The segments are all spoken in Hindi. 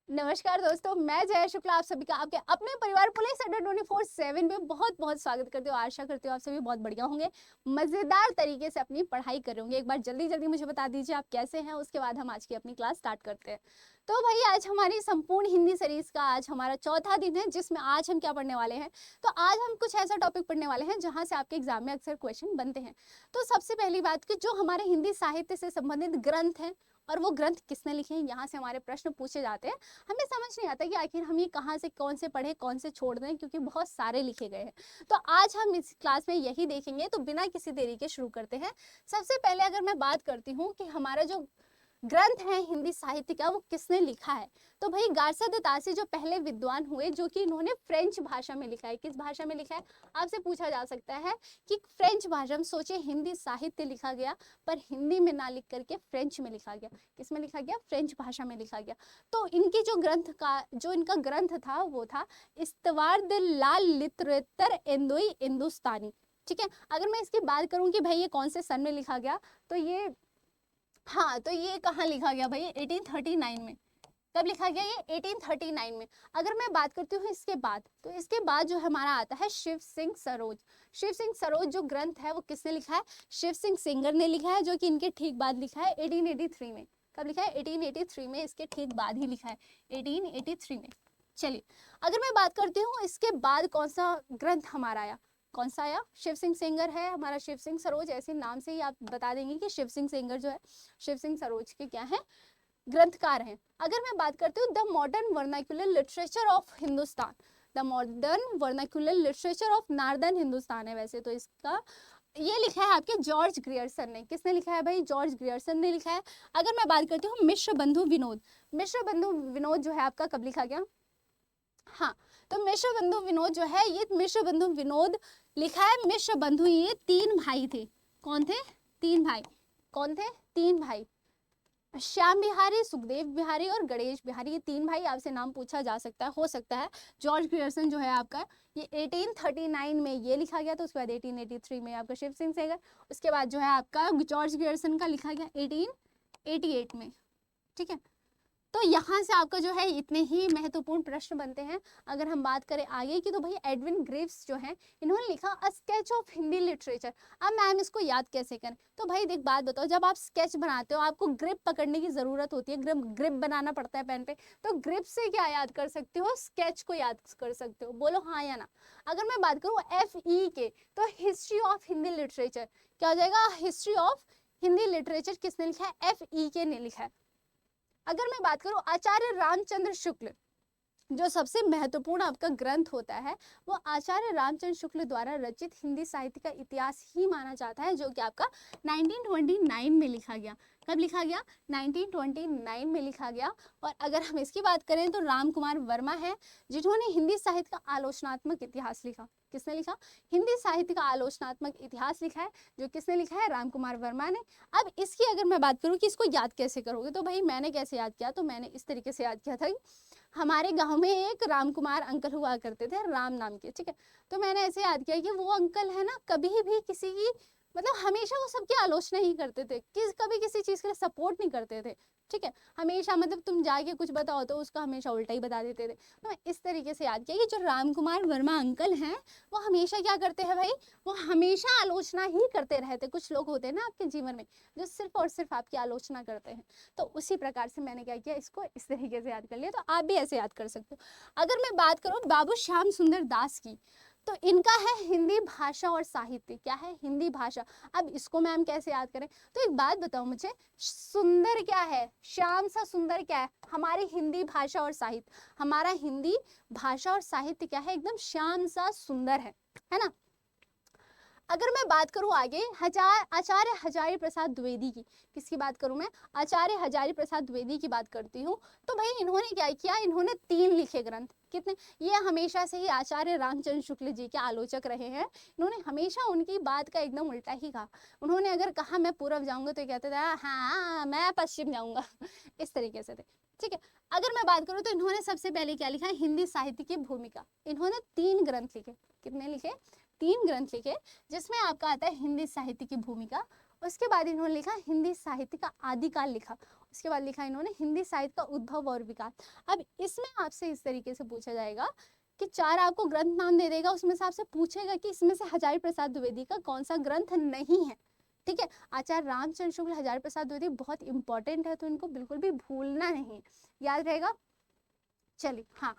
नमस्कार दोस्तों, मैं जया शुक्ला आप सभी का आपके अपने परिवार पुलिस अड्डा 24/7 में बहुत बहुत स्वागत करती हूँ। आशा करती हूँ आप सभी बहुत बढ़िया होंगे, मज़ेदार तरीके से अपनी पढ़ाई कर रहे होंगे। एक बार जल्दी जल्दी मुझे बता दीजिए आप कैसे हैं, उसके बाद हम आज की अपनी क्लास स्टार्ट करते हैं। तो भाई आज हमारी संपूर्ण हिंदी सीरीज का आज हमारा चौथा दिन है, जिसमें आज हम क्या पढ़ने वाले हैं। तो आज हम कुछ ऐसा टॉपिक पढ़ने वाले हैं जहाँ से आपके एग्जाम में अक्सर क्वेश्चन बनते हैं। तो सबसे पहली बात कि जो हमारे हिंदी साहित्य से संबंधित ग्रंथ हैं और वो ग्रंथ किसने लिखे हैं, यहाँ से हमारे प्रश्न पूछे जाते हैं। हमें समझ नहीं आता कि आखिर हम ये कहाँ से कौन से पढ़े कौन से छोड़ दें, क्योंकि बहुत सारे लिखे गए हैं। तो आज हम इस क्लास में यही देखेंगे। तो बिना किसी देरी के शुरू करते हैं। सबसे पहले अगर मैं बात करती हूँ कि हमारा जो ग्रंथ है हिंदी साहित्य का वो किसने लिखा है, तो भाई गारसद तासी जो पहले विद्वान हुए, जो कि इन्होंने फ्रेंच भाषा में लिखा है। किस भाषा में लिखा है आपसे पूछा जा सकता है कि फ्रेंच भाषा में। सोचे हिंदी साहित्य लिखा गया पर हिंदी में ना लिख करके फ्रेंच में लिखा गया। किस में लिखा गया? फ्रेंच भाषा में लिखा गया। तो इनकी जो ग्रंथ का जो इनका ग्रंथ था वो था इस्तवार द लाल लिटरेचर इंदोई हिंदुस्तानी। ठीक है, अगर मैं इसकी बात करूं कि भाई ये कौन से सन में लिखा गया, तो ये तो ये कहाँ लिखा गया भाई? 1839 में। कब लिखा गया ये? 1839 में। अगर मैं बात करती हूँ इसके बाद, तो इसके बाद जो हमारा आता है शिव सिंह सरोज। शिव सिंह सरोज जो ग्रंथ है वो किसने लिखा है? शिव सिंह सेंगर ने लिखा है, जो कि इनके ठीक बाद लिखा है 1883 में। कब लिखा है? 1883 में, इसके ठीक बाद ही लिखा है 1883 में। चलिए, अगर मैं बात करती हूँ इसके बाद कौन सा ग्रंथ हमारा आया, कौन सा आया? शिव सिंह सेंगर है हमारा। शिव सिंह सरोज, ऐसे नाम से ही आप बता देंगे कि शिव सिंह सेंगर जो है शिव सिंह सरोज के क्या है? ग्रंथकार हैं। अगर मैं बात करती हूँ the modern vernacular literature of Hindustan, the modern vernacular literature of northern Hindustan है वैसे तो इसका। ये लिखा है आपके जॉर्ज ग्रियर्सन ने। किसने लिखा है भाई? जॉर्ज ग्रियर्सन ने लिखा है। अगर मैं बात करती हूँ मिश्र बंधु विनोद, मिश्र बंधु विनोद जो है आपका कब लिखा गया? तो मिश्र बंधु विनोद जो है, ये मिश्र बंधु विनोद लिखा है। मिश्र बंधु ये तीन भाई थे। कौन थे? तीन भाई। कौन थे? तीन भाई, श्याम बिहारी, सुखदेव बिहारी और गणेश बिहारी। ये तीन भाई आपसे नाम पूछा जा सकता है, हो सकता है। जॉर्ज ग्रियर्सन जो है आपका, ये 1839 में ये लिखा गया, तो उसके बाद 1883 में आपका शिव सिंह सेंगर। उसके बाद जो है आपका जॉर्ज ग्रियर्सन का लिखा गया 1888 में। ठीक है, तो यहाँ से आपका जो है इतने ही महत्वपूर्ण प्रश्न बनते हैं। अगर हम बात करें आगे की, तो भाई एडविन ग्रेव्स जो है, इन्होंने लिखा a sketch of Hindi literature. अब मैम इसको याद कैसे करें? तो भाई देख, बात बताओ, जब आप स्केच बनाते हो आपको ग्रिप पकड़ने की जरूरत होती है, ग्रिप बनाना पड़ता है पेन पे। तो ग्रिप से क्या याद कर सकते हो? स्केच को याद कर सकते हो। बोलो हाँ या ना। अगर मैं बात करूँ FE के, तो हिस्ट्री ऑफ हिंदी लिटरेचर क्या हो जाएगा? हिस्ट्री ऑफ हिंदी लिटरेचर किसने लिखा है? FE के ने लिखा है। अगर मैं बात करूं आचार्य रामचंद्र शुक्ल, जो सबसे महत्वपूर्ण आपका ग्रंथ होता है वो आचार्य रामचंद्र शुक्ल द्वारा रचित हिंदी साहित्य का इतिहास ही माना जाता है, जो कि आपका 1929 में लिखा गया। कब लिखा गया? 1929 में लिखा गया। और अगर हम इसकी बात करें तो राम कुमार वर्मा है, जिन्होंने हिंदी साहित्य का आलोचनात्मक इतिहास लिखा। किसने लिखा? हिंदी साहित्य का आलोचनात्मक इतिहास लिखा है, जो किसने लिखा है? राम कुमार वर्मा ने। अब इसकी अगर मैं बात करूँ कि इसको याद कैसे करोगे, तो भाई मैंने कैसे याद किया, तो मैंने इस तरीके से याद किया था। हमारे गांव में एक राम कुमार अंकल हुआ करते थे, राम नाम के। ठीक है, तो मैंने ऐसे याद किया कि वो अंकल है ना, कभी भी किसी की मतलब हमेशा वो सबकी आलोचना ही करते थे, कभी किसी चीज के लिए सपोर्ट नहीं करते थे। ठीक है, हमेशा मतलब तुम जाके कुछ बताओ तो उसका हमेशा उल्टा ही बता देते थे। तो मैं इस तरीके से याद किया कि जो राम कुमार वर्मा अंकल हैं वो हमेशा क्या करते हैं भाई? वो हमेशा आलोचना ही करते रहते। कुछ लोग होते हैं ना आपके जीवन में जो सिर्फ और सिर्फ आपकी आलोचना करते हैं। तो उसी प्रकार से मैंने क्या किया, इसको इस तरीके से याद कर लिया। तो आप भी ऐसे याद कर सकते हो। अगर मैं बात करूँ बाबू श्याम सुंदर दास की, तो इनका है हिंदी भाषा और साहित्य। क्या है? हिंदी भाषा। अब इसको मैम कैसे याद करें? तो एक बात बताओ मुझे, सुंदर क्या है? श्याम सा सुंदर क्या है? हमारी हिंदी भाषा और साहित्य। हमारा हिंदी भाषा और साहित्य क्या है? एकदम श्याम सा सुंदर है ना। अगर मैं बात करूं आगे आचार्य हजारी प्रसाद द्विवेदी की, किसकी बात करूं मैं? आचार्य हजारी प्रसाद द्विवेदी की बात करती हूँ। तो भाई इन्होंने क्या किया? इन्होंने 3 लिखे ग्रंथ। कितने? ये हमेशा से ही आचार्य रामचंद्र शुक्ल जी के आलोचक रहे हैं। इन्होंने हमेशा उनकी बात का एकदम उल्टा ही कहा। उन्होंने अगर कहा मैं पूर्व जाऊंगा तो कहते थे हाँ मैं पश्चिम जाऊंगा इस तरीके से थे। ठीक है, अगर मैं बात करूं तो इन्होंने सबसे पहले क्या लिखा है? हिंदी साहित्य की भूमिका। इन्होंने 3 ग्रंथ लिखे। कितने लिखे? 3 ग्रंथ लिखे, जिसमें आपका आता है हिंदी साहित्य की भूमिका उसके बाद इन्होंने लिखा हिंदी साहित्य का आदिकाल लिखा। उसके बाद लिखा इन्होंने हिंदी साहित्य का उद्भव और विकास। अब इसमें आपसे इस तरीके से पूछा जाएगा कि 4 आपको ग्रंथ नाम दे देगा, उसमें से आपसे पूछेगा कि इसमें से हजारी प्रसाद द्विवेदी का कौन सा ग्रंथ नहीं है। ठीक है, आचार्य रामचंद्र शुक्ल, हजारी प्रसाद द्विवेदी बहुत इंपॉर्टेंट है, तो इनको बिल्कुल भी भूलना नहीं, याद रहेगा। चलिए हाँ,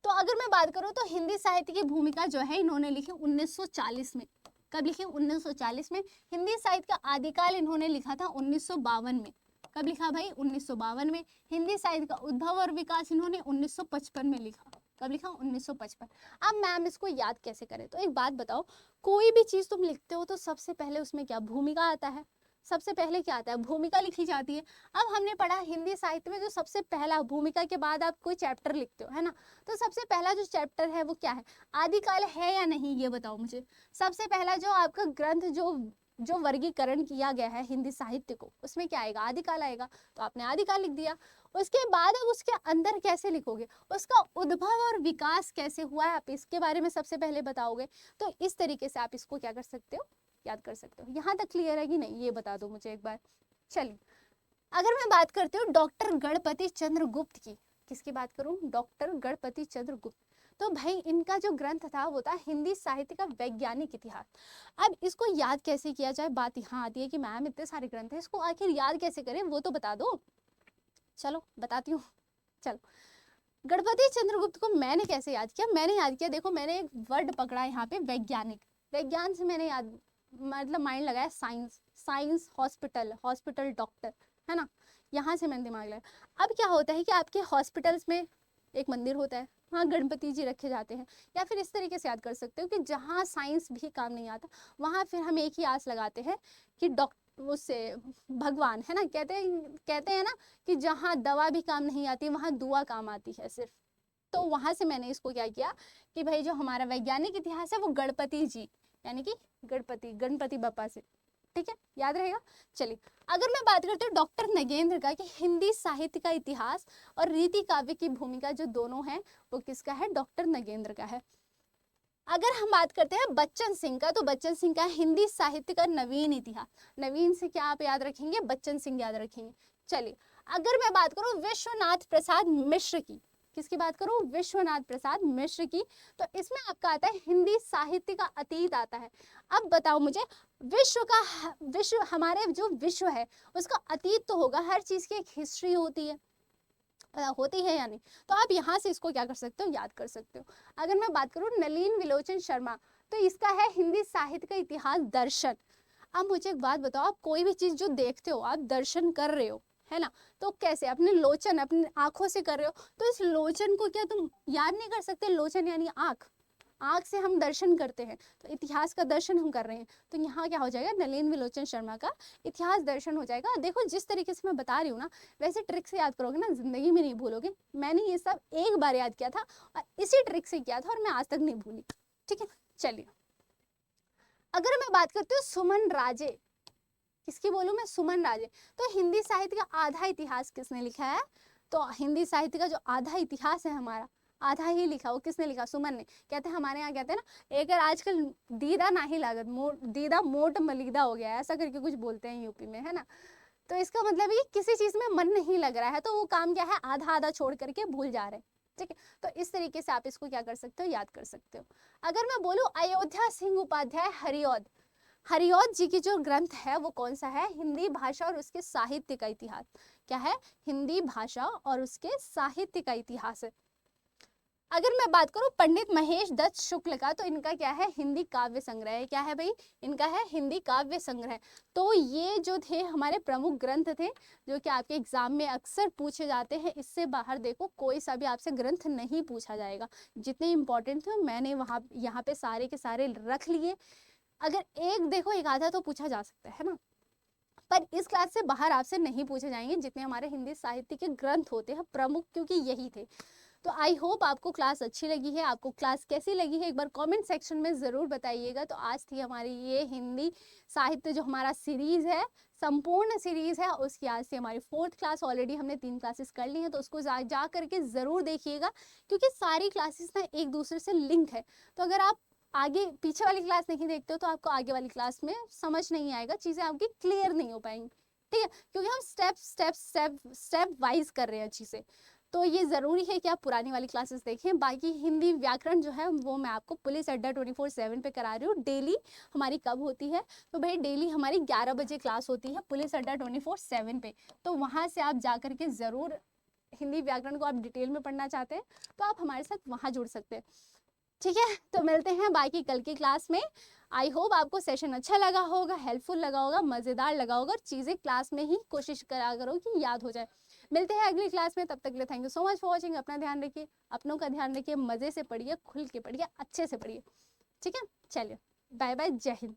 तो अगर मैं बात करूँ तो हिंदी साहित्य की भूमिका जो है इन्होंने लिखी 1940 में। कब लिखी? 1940 में। हिंदी साहित्य का आदिकाल इन्होंने लिखा था 1952 में। कब लिखा भाई? 1952 में। हिंदी साहित्य का उद्भव और विकास इन्होंने 1955 में लिखा। कब लिखा? 1955। अब मैम इसको याद कैसे करें? तो एक बात बताओ, कोई भी चीज तुम लिखते हो तो सबसे पहले उसमें क्या भूमिका आता है? सबसे पहले क्या आता है? भूमिका लिखी जाती है। अब हमने पढ़ा हिंदी साहित्य में जो सबसे पहला, भूमिका के बाद आप कोई चैप्टर लिखते हो, है ना, तो सबसे पहला जो चैप्टर है वो क्या है? आदिकाल है या नहीं, ये बताओ मुझे। सबसे पहला जो आपका ग्रंथ जो वर्गीकरण किया गया है हिंदी साहित्य को, उसमें क्या आएगा? आदिकाल आएगा। तो आपने आदिकाल लिख दिया। उसके बाद अब उसके अंदर कैसे लिखोगे? उसका उद्भव और विकास कैसे हुआ है, आप इसके बारे में सबसे पहले बताओगे। तो इस तरीके से आप इसको क्या कर सकते हो? याद कर सकते हो। यहाँ तक क्लियर है कि नहीं, ये बता दो मुझे एक बार। चलिए, अगर मैं बात करती हूँ डॉक्टर गणपति चंद्र गुप्त की, किसकी बात करूँ? डॉक्टर गणपति चंद्र गुप्त। तो भाई इनका जो ग्रंथ था वो था हिंदी साहित्य का वैज्ञानिक इतिहास। अब इसको याद कैसे किया जाए? बात यहाँ आती है कि मैम इतने सारे ग्रंथ हैं, इसको आखिर याद कैसे करें, वो तो बता दो। चलो बताती हूँ। चलो, गणपति चंद्रगुप्त को मैंने कैसे याद किया? मैंने याद किया, देखो मैंने एक वर्ड पकड़ा यहाँ पे, वैज्ञानिक। वैज्ञान से मैंने याद, मतलब माइंड लगाया science, science hospital, hospital doctor, है ना, यहाँ से मैंने दिमाग लगाया। अब क्या होता है कि आपके हॉस्पिटल्स में एक मंदिर होता है, वहाँ गणपति जी रखे जाते हैं। या फिर इस तरीके से याद कर सकते हो कि जहाँ साइंस भी काम नहीं आता, वहाँ फिर हम एक ही आस लगाते हैं कि डॉक्टर, उससे भगवान, है ना, कहते हैं ना कि जहाँ दवा भी काम नहीं आती वहाँ दुआ काम आती है सिर्फ। तो वहां से मैंने इसको क्या किया कि भाई जो हमारा वैज्ञानिक इतिहास है वो गणपति जी, यानी कि गणपति बप्पा से। ठीक है, याद रहेगा। चलिए, अगर मैं बात करती हूँ डॉक्टर नगेंद्र का कि हिंदी साहित्य का इतिहास और रीति काव्य की भूमिका जो दोनों है वो किसका है? डॉक्टर नगेंद्र का है। अगर हम बात करते हैं बच्चन सिंह का, तो बच्चन सिंह का हिंदी साहित्य का नवीन इतिहास। नवीन से क्या आप याद रखेंगे? बच्चन सिंह याद रखेंगे। चलिए, अगर मैं बात करूं विश्वनाथ प्रसाद मिश्र की, किसकी बात करूं? विश्वनाथ प्रसाद मिश्र की, तो इसमें आपका आता है हिंदी साहित्य का अतीत आता है। अब बताओ मुझे, विश्व, हमारे जो विश्व है उसका अतीत तो होगा, हर चीज की एक हिस्ट्री होती है, होती है या नहीं? तो आप यहाँ से इसको क्या कर सकते हो? याद कर सकते हो। अगर मैं बात करूँ नलिन विलोचन शर्मा, तो इसका है हिंदी साहित्य का इतिहास दर्शन। अब मुझे एक बात बताओ, आप कोई भी चीज जो देखते हो, आप दर्शन कर रहे हो, है ना, तो कैसे? अपने लोचन, अपनी आंखों से कर रहे हो, तो इस लोचन को क्या तुम याद नहीं कर सकते? लोचन यानी आंख, आंख से हम दर्शन करते हैं, तो इतिहास का दर्शन हम कर रहे हैं। तो यहाँ क्या हो जाएगा? नलिन विलोचन शर्मा का इतिहास दर्शन हो जाएगा। देखो जिस तरीके से मैं बता रही हूँ ना, वैसे ट्रिक से याद करोगे ना, जिंदगी में नहीं भूलोगे। मैंने ये सब एक बार याद किया था और इसी ट्रिक से किया था और मैं आज तक नहीं भूली। ठीक है, चलिए, अगर मैं बात करती हूँ सुमन राजे, किसकी बोलूँ मैं? सुमन राजे। तो हिंदी साहित्य का आधा इतिहास किसने लिखा है? तो हिंदी साहित्य का जो आधा इतिहास है हमारा, आधा ही लिखा, वो किसने लिखा? सुमन ने। कहते हैं हमारे यहाँ कहते हैं ना, एक आजकल दीदा ना ही लागत, दीदा मोट मलिदा हो गया है, ऐसा करके कुछ बोलते हैं यूपी में, है ना। तो इसका मतलब ये किसी चीज में मन नहीं लग रहा है, तो वो काम क्या है? आधा आधा छोड़ करके भूल जा रहे हैं। ठीक है, तो इस तरीके से आप इसको क्या कर सकते हो? याद कर सकते हो। अगर मैं बोलूँ अयोध्या सिंह उपाध्याय हरिऔध, हरिऔध जी की जो ग्रंथ है वो कौन सा है? हिंदी भाषा और उसके साहित्य का इतिहास। क्या है? हिंदी भाषा और उसके साहित्य का इतिहास है। अगर मैं बात करूं पंडित महेश दत्त शुक्ल का, तो इनका क्या है? हिंदी काव्य संग्रह है। क्या है भाई? इनका है हिंदी काव्य संग्रह। तो ये जो थे हमारे प्रमुख ग्रंथ थे जो कि आपके एग्जाम में अक्सर पूछे जाते हैं। इससे बाहर देखो कोई सा भी आपसे ग्रंथ नहीं पूछा जाएगा। जितने इंपॉर्टेंट थे मैंने वहाँ यहाँ पे सारे के सारे रख लिए। अगर एक देखो एक आधा तो पूछा जा सकता है ना, पर इस क्लास से बाहर आपसे नहीं पूछे जाएंगे जितने हमारे हिंदी साहित्य के ग्रंथ होते हैं प्रमुख, क्योंकि यही थे। तो आई होप आपको क्लास अच्छी लगी है। आपको क्लास कैसी लगी है एक बार कमेंट सेक्शन में ज़रूर बताइएगा। तो आज थी हमारी ये हिंदी साहित्य जो हमारा सीरीज़ है, संपूर्ण सीरीज़ है, उसकी आज से हमारी 4th क्लास। ऑलरेडी हमने 3 क्लासेस कर ली हैं, तो उसको जा करके ज़रूर देखिएगा, क्योंकि सारी क्लासेस ना एक दूसरे से लिंक है। तो अगर आप आगे पीछे वाली क्लास नहीं देखते हो तो आपको आगे वाली क्लास में समझ नहीं आएगा, चीज़ें आपकी क्लियर नहीं हो पाएंगी, ठीक है, क्योंकि हम स्टेप वाइज कर रहे हैं चीज़ें। तो ये ज़रूरी है कि आप पुरानी वाली क्लासेस देखें। बाकी हिंदी व्याकरण जो है वो मैं आपको पुलिस अड्डा 24/7 पे करा रही हूँ। डेली हमारी कब होती है, तो भाई डेली हमारी 11 बजे क्लास होती है पुलिस अड्डा 24/7 पे। तो वहाँ से आप जा करके ज़रूर हिंदी व्याकरण को आप डिटेल में पढ़ना चाहते हैं तो आप हमारे साथ वहाँ जुड़ सकते हैं, ठीक है। तो मिलते हैं बाकी कल की क्लास में। आई होप आपको सेशन अच्छा लगा होगा, हेल्पफुल लगा होगा, मज़ेदार लगा होगा, और चीज़ें क्लास में ही कोशिश करा करो कि याद हो जाए। मिलते हैं अगली क्लास में, तब तक के लिए thank you so much for watching. अपना ध्यान रखिए, अपनों का ध्यान रखिए, मज़े से पढ़िए, खुल के पढ़िए, अच्छे से पढ़िए, ठीक है। चलिए बाय बाय, जय हिंद।